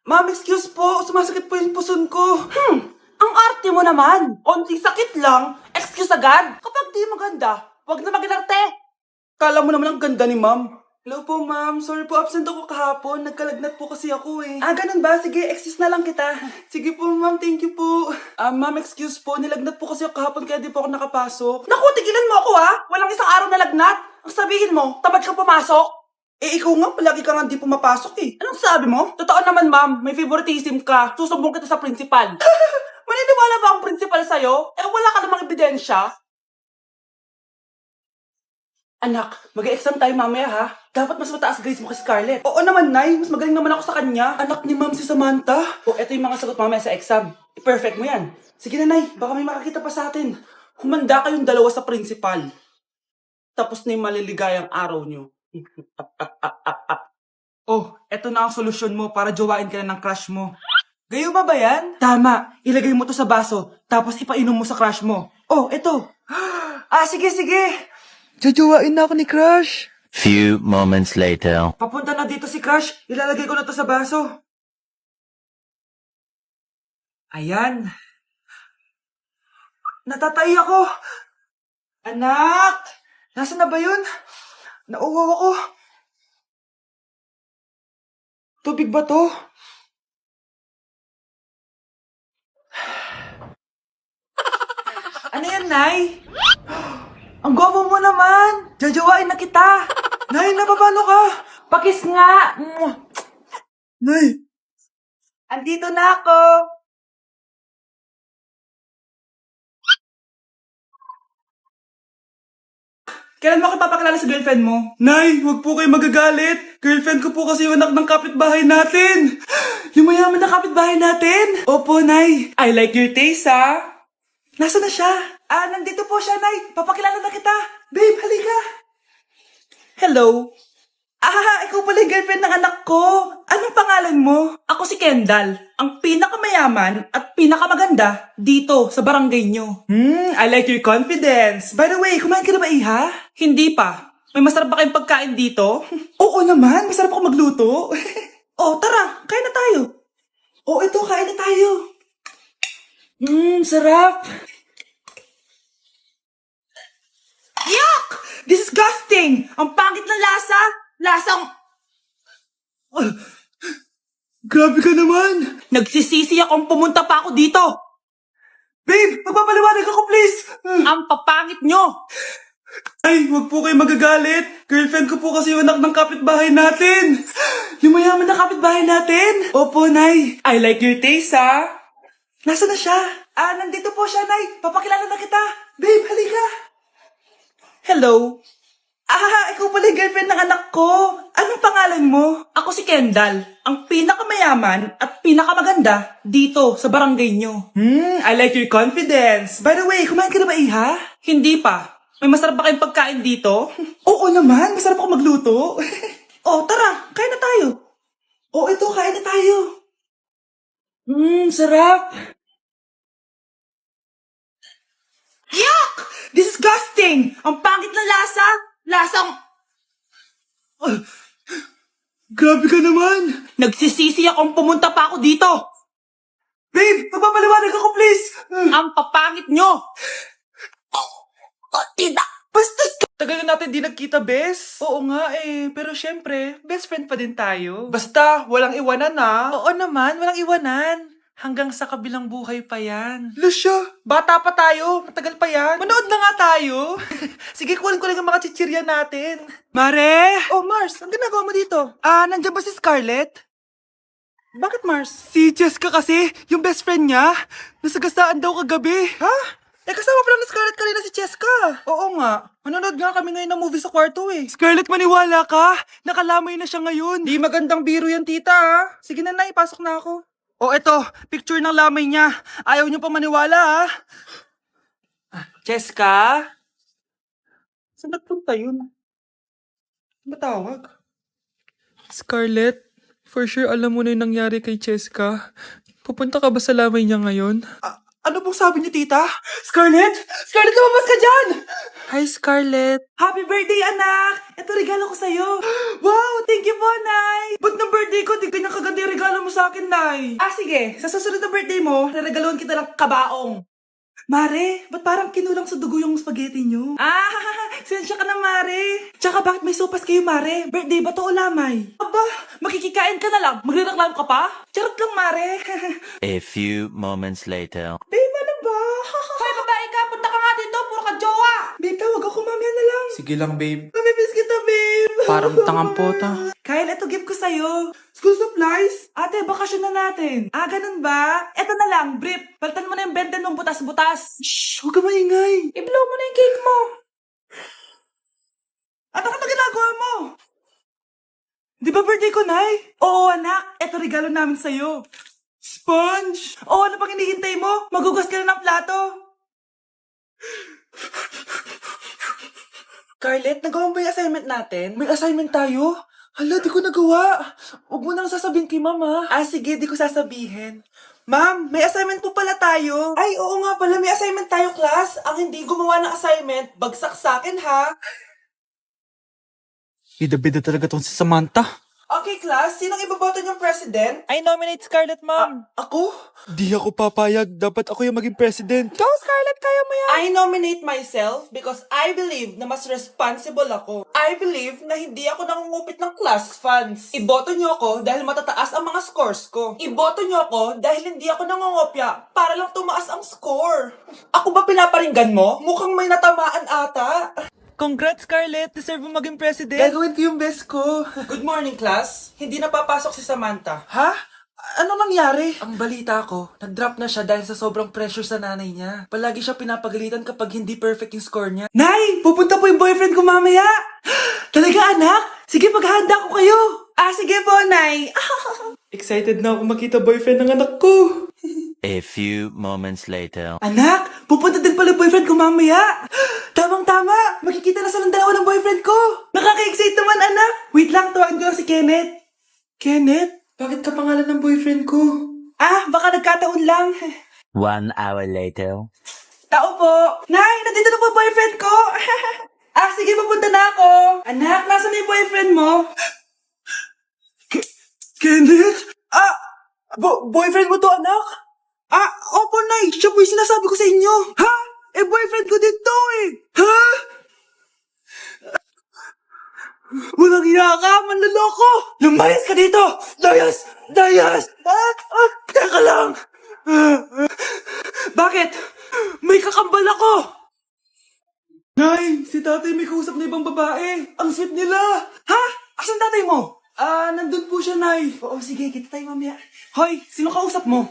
Ma'am, excuse po. Sumasakit po yung puson ko. Ang arte mo naman. Onting sakit lang. Excuse agad. Kapag di maganda, wag na mag-inarte. Kala mo naman ang ganda ni ma'am. Hello po, ma'am. Sorry po, absent ako kahapon. Nagkalagnat po kasi ako eh. Ganun ba? Sige, excuse na lang kita. Sige po, ma'am. Thank you po. Ma'am, excuse po. Nilagnat po kasi ako kahapon kaya di po ako nakapasok. Naku, tigilan mo ako ha. Walang isang araw na lagnat. Ang sabihin mo, tamad ka pumasok. Ikaw nga, palagi ka nga di pumapasok eh. Anong sabi mo? Totoo naman, ma'am. May favoritism ka. Susumbong kita sa principal. Maniniwala ba ang principal sa'yo? Wala ka namang ebidensya. Anak, mag-exam tayo mamaya ha. Dapat mas mataas grades mo kay Scarlett. Oo naman, Nay. Mas magaling naman ako sa kanya. Anak ni ma'am si Samantha. Eto yung mga sagot mamaya sa exam. I-perfect mo yan. Sige na, Nay. Baka may makakita pa sa atin. Humanda kayong dalawa sa principal. Tapos na yung maliligayang araw nyo. Eto na ang solusyon mo para jowain ka na ng crush mo. Gayuma ba yan? Tama. Ilagay mo to sa baso, tapos ipainom mo sa crush mo. Eto. Sige. Jojowain na ako ni crush. Few moments later. Papunta na dito si crush. Ilalagay ko na to sa baso. Ayan. Natatay ako. Anak! Nasaan na ba yun? Nauwaw ako. Tubig ba to? Ano yan, Nay? Ang gwapo mo naman! Jajawain na kita! Nay, napapano ka? Pakis nga! Nay! Andito na ako! Kailan mo ako papakilala sa girlfriend mo? Nay, wag po kayo magagalit. Girlfriend ko po kasi yung anak ng kapitbahay natin. Yung mayaman na kapitbahay natin. Opo, Nay. I like your taste, ha? Nasaan na siya? Nandito po siya, Nay. Papakilala na kita. Babe, halika. Hello. Ikaw pala yung girlfriend ng anak ko. Anong pangalan mo? Ako si Kendall, ang pinakamayaman at pinakamaganda dito sa barangay nyo. I like your confidence. By the way, kumain ka na ba, Iha? Hindi pa. May masarap ba kayong pagkain dito? Oo naman, masarap ako magluto. Tara, kain na tayo. Ito, kain na tayo. Sarap. Yuck! Disgusting! Ang pangit ng lasa! Lasang... Grabe ka naman! Nagsisisi akong pumunta pa ako dito! Babe, magpapaliwanag ako please! Ang papangit nyo! Ay, wag po kayo magagalit. Girlfriend ko po kasi yung anak ng kapitbahay natin. Yung mayaman na kapitbahay natin. Opo, Nay. I like your taste, ha? Nasaan na siya? Nandito po siya, Nay. Papakilala na kita. Babe, halika. Hello. Ikaw pala yung girlfriend ng anak ko. Anong pangalan mo? Ako si Kendall, ang pinakamayaman at pinakamaganda dito sa barangay nyo. I like your confidence. By the way, kumain ka na ba, Iha? Hindi pa. May masarap ba kayong pagkain dito? Oo naman, masarap ako magluto. Tara, kain na tayo. Ito, kain na tayo. Sarap. Yuck! Disgusting! Ang pangit ng lasa! Lasang... Grabe ka naman! Nagsisisi akong pumunta pa ako dito! Babe, magpapaliwanag ako please! Ang papangit nyo! Bastos ka! Tagal na natin di nagkita, bes. Oo nga pero syempre, best friend pa din tayo. Basta, walang iwanan Oo naman, walang iwanan. Hanggang sa kabilang buhay pa yan. Lucia, bata pa tayo. Matagal pa yan. Manood na nga tayo. Sige, kunin ko lang ang mga chichirya natin. Mare! Mars, ang ginagawa mo dito? Nandiyan ba si Scarlett? Bakit, Mars? Si Jessica kasi, yung best friend niya. Nasagasaan daw kagabi. Ha? Kasama pala ni Scarlett kanina si Jessica. Oo nga. Manonood nga kami ngayon ng movie sa kwarto Scarlett, maniwala ka. Nakalamay na siya ngayon. Di magandang biro yan, tita Sige na, ipasok na ako. Eto, picture ng lamay niya. Ayaw niyo pa maniwala, Jessica? Saan nagpunta yun? Matawag? Scarlett, for sure alam mo na yung nangyari kay Jessica. Pupunta ka ba sa lamay niya ngayon? Ano pong sabi niyo, tita? Scarlett? Scarlett, lumabas ka dyan! Hi, Scarlett. Happy birthday, anak! Ito regalo ko sa'yo. Wow, thank you po, Nay! Ba't ng birthday ko, di ganyan kaganda yung regalo mo sa akin, Nay? Ah, sige. Sa susunod na birthday mo, reregaluhan kita ng kabaong. Mare, ba't parang kinulang sa dugo yung spaghetti nyo? Ah, sensya ka na, Mare. Tsaka bakit may sopas kayo, Mare? Birthday ba to o lamay? Aba, makikikain ka na lang. Magre-reklamo ka pa? Charot lang, Mare. A few moments later. Babe, ano ba? Hoy, babae ka! Punta ka nga dito! Puro ka jowa! Babe, tawag ako mamaya na lang. Sige lang, babe. Mamimiss kita, babe. Parang tangang pota. Kyle, eto gift ko sa'yo. School supplies? Ate, bakasyon na natin. Ah, ganun ba? Eto na lang, brief. Palitan mo na yung benten mong butas-butas. Shh, huwag ka maingay. I-blow mo na yung cake mo. Ano ka na ginagawa mo? Di ba birthday ko, Nay? Oo, anak. Eto regalo namin sa'yo. Sponge! Oo, ano pang hinihintay mo? Magugas ka na ng plato. Scarlett, nagawa mo ba yung assignment natin? May assignment tayo? Hala, di ko nagawa. Huwag mo nang sasabihin kay mama. Ah, sige, di ko sasabihin. Ma'am, may assignment po pala tayo. Ay, oo nga pala, may assignment tayo, class. Ang hindi gumawa ng assignment, bagsak sa akin, ha? Bida-bida talaga tong si Samantha. Okay, class, sinong iboboto niyong president? I nominate Scarlett, ma'am. Ako? Di ako papayag. Dapat ako yung maging president. Go, Scarlett, kaya mo yan. I nominate myself because I believe na mas responsible ako. I believe na hindi ako nangungupit ng class funds. Iboto niyo ako dahil matataas ang mga scores ko. Iboto niyo ako dahil hindi ako nangungopya para lang tumaas ang score. Ako ba pinaparinggan mo? Mukhang may natamaan ata. Congrats, Scarlett. Deserve mo maging president. Gagawin ko yung best ko. Good morning, class. Hindi na papasok si Samantha. Ha? Ano nangyari? Ang balita ko, nag-drop na siya dahil sa sobrang pressure sa nanay niya. Palagi siya pinapagalitan kapag hindi perfect yung score niya. Nay, pupunta po yung boyfriend ko mamaya. Talaga, anak? Sige, paghahanda ko kayo. Ah, sige po, Nay. Excited na ako makita boyfriend ng anak ko. A few moments later. Anak, pupunta din pala yung boyfriend ko mamaya. Tamang-tama. Makikita na silang dalawa ng boyfriend ko. Nakaka-excite naman, anak. Wait lang, tawagin ko lang si Kenneth. Kenneth? Bakit ka pangalan ng boyfriend ko? Ah, baka nagkataon lang. 1 hour later. Tao po. Nay, nandito na po yung boyfriend ko. Ah, sige, papunta na ako. Anak, nasa na yung boyfriend mo? Kenneth? Ah, boyfriend mo to, anak? Ah, opo, Nay. Siya po yung sinasabi ko sa inyo. Ha? Eh, boyfriend ko din to eh. Ha? Walang iya ka, manloloko! Lumayas ka dito! Layas! Layas! Teka lang! Bakit? May kakambal ako! Nay, si tatay may kausap na ibang babae. Ang sweet nila! Ha? Asan tatay mo? Ah, nandun po siya, Nay. Oo, sige, kita tayo mamaya. Hoy, sino kausap mo?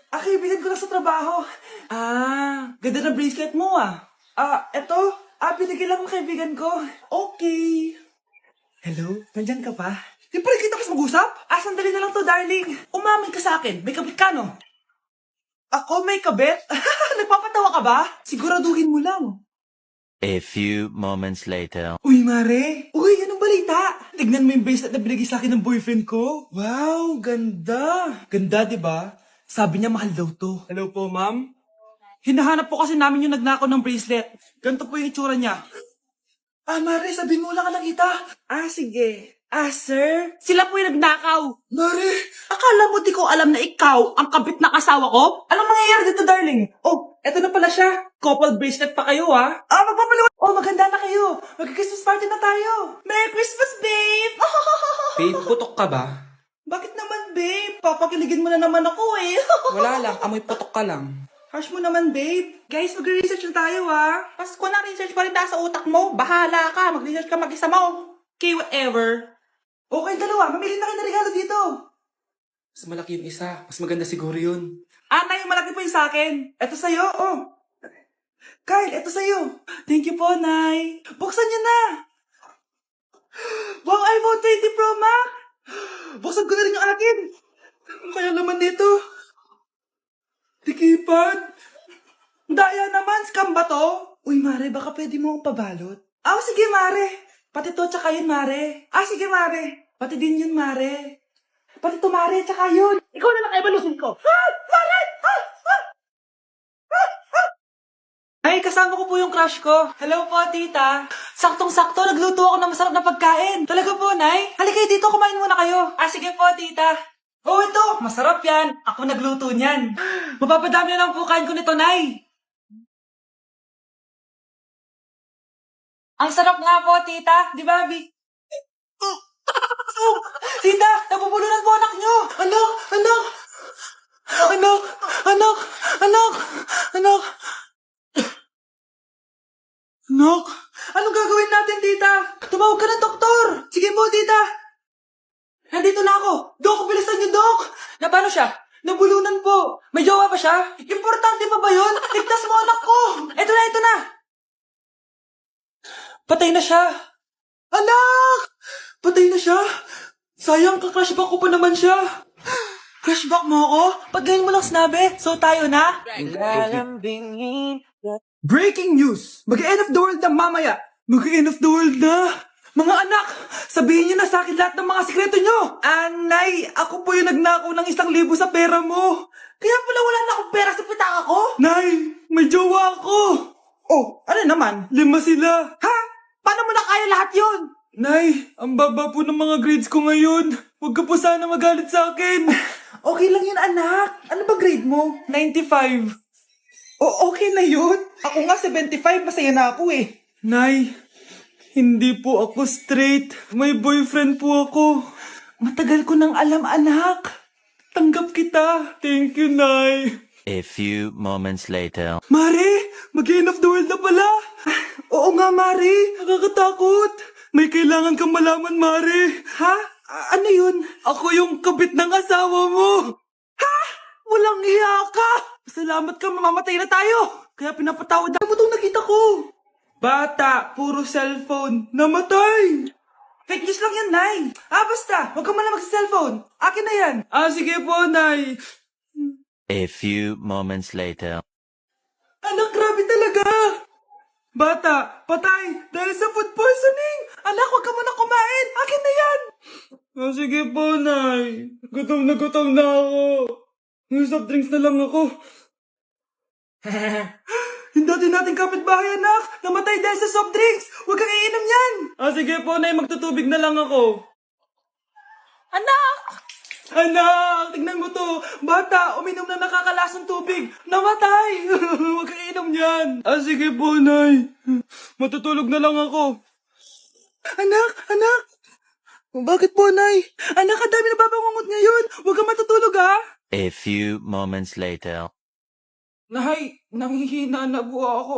Kaibigan ko lang sa trabaho. Ah, ganda na bracelet mo ah. Ah, eto. Ah, binigay lang ng kaibigan ko. Okay. Hello? Nandyan ka pa? Di pa rin kita mas mag-usap? Ah, sandali na lang to, darling. Umamin ka sa akin. May kabit ka, no? Ako may kabit? Nagpapatawa ka ba? Siguraduhin mo lang. A few moments later. Uy, Mare! Uy, anong balita? Tignan mo yung bracelet na binigay sa akin ng boyfriend ko. Wow, ganda. Ganda, di ba? Sabi niya mahal daw to. Hello po, ma'am? Hinahanap po kasi namin yung nagnakaw ng bracelet. Ganito po yung itsura niya. Ah, Mare, sabihin mo lang ka nakita. Ah, sige. Ah, sir? Sila po yung nagnakaw. Mare! Akala mo di ko alam na ikaw ang kabit ng asawa ko? Anong mangyayari dito, darling? Oh, eto na pala siya. Couple bracelet pa kayo, ha? Ah, magpapaliwan. Oh, maganda na kayo. Mag-Christmas party na tayo. Merry Christmas, babe! Babe, putok ka ba? Bakit naman, babe? Papakiligin mo na naman ako, eh. Wala lang, amoy putok ka lang. Harsh mo naman, babe. Guys, mag-research na tayo, ha? Pasko na research pa rin nasa utak mo. Bahala ka, mag-research ka mag-isa mo. Okay, whatever. Okay, dalawa. Mamili na kayo ng regalo dito. Mas malaki yung isa. Mas maganda siguro yun. Ah, Nay, malaki po yung sa akin. Eto sa'yo, oh. Kyle, eto sa'yo. Thank you po, Nay. Buksan niyo na. Wow, iPhone 20 Pro Max. Buksan ko na rin yung akin. Ano kaya laman dito? Tikipad. Daya naman, scam ba to? Uy, Mare, baka pwede mo akong pabalot. Ah, sige, Mare. Pati to, tsaka yun, Mare. Ah, sige, Mare. Pati din yun, Mare. Pati to, Mare, tsaka yun. Ikaw na lang ay balusin ko. Ha? Mare! Nay, kasama ko po yung crush ko. Hello po, tita. Saktong-sakto, nagluto ako ng masarap na pagkain. Talaga po, Nay? Halika dito, kumain muna kayo. Sige po, tita. Oh, ito, masarap yan. Ako nagluto niyan. Mapapadami na lang po kain ko nito, Nay. Ang sarap nga po, tita. Di ba, Bi? Tita, nabubulunan po anak nyo. Anak. Anak, anong gagawin natin, tita? Tumawag ka ng doktor. Sige po, tita. Nandito na ako. Dok, bilisan niyo, Dok. Na paano siya? Nabulunan po. May jowa pa siya? Importante pa ba yun? Ligtas mo anak ko. Ito na. Patay na siya. Anak! Patay na siya. Sayang, ka-crushback ko pa naman siya. Crushback mo ako? Pag ganyan mo lang sinabi, so tayo na? Breaking news! Mag-end of the world na mamaya! Mag-end of the world na! Mga anak, sabihin niyo na sa akin lahat ng mga sikreto niyo! Nay, ako po yung nagnakaw ng 1,000 sa pera mo! Kaya pala wala na akong pera sa pitaka ko? Nay, may jowa ako! Oh, ano naman? 5 sila! Ha? Paano mo na kaya lahat yun? Nay, ang baba po ng mga grades ko ngayon. Huwag ka po sana magalit sa akin. Okay lang yun, anak. Ano ba grade mo? 95. Okay na yun. Ako nga 75, masaya na ako eh. Nay, hindi po ako straight. May boyfriend po ako. Matagal ko nang alam, anak. Tanggap kita. Thank you, Nay. A few moments later. Mare, mag-end of the world na pala. Oo nga, Mare. Nakakatakot. May kailangan kang malaman, Mare. Ha? Ano yun? Ako yung kabit ng asawa mo. Ha? Walang iya ka. Salamat ka, mamamatay na tayo. Kaya pinapatawad mo itong nakita ko. Bata, puro cellphone. Namatay. Fake news lang yan, Nay. Basta. Huwag ka malang mag-cellphone. Akin na yan. Sige po, Nay. A few moments later. Anak, grabe talaga. Bata, patay dahil sa food poisoning. Anak, huwag ka muna kumain. Akin na yan. Sige po, Nay. Gutom na ako. Soft drinks na lang ako. Yung dati nating kapitbahay, anak. Namatay dahil sa soft drinks. Huwag kang iinom yan. Sige po, Nay. Magtutubig na lang ako. Anak, tignan mo to. Bata, uminom na nakakalasang tubig. Namatay. Huwag kang inom yan. Sige po, Nay. Matutulog na lang ako. Anak. Bakit po, Nay? Anak, ang dami na babangungot ngayon. Huwag kang matutulog, ha? A few moments later. Nay, nanghihina na po ako.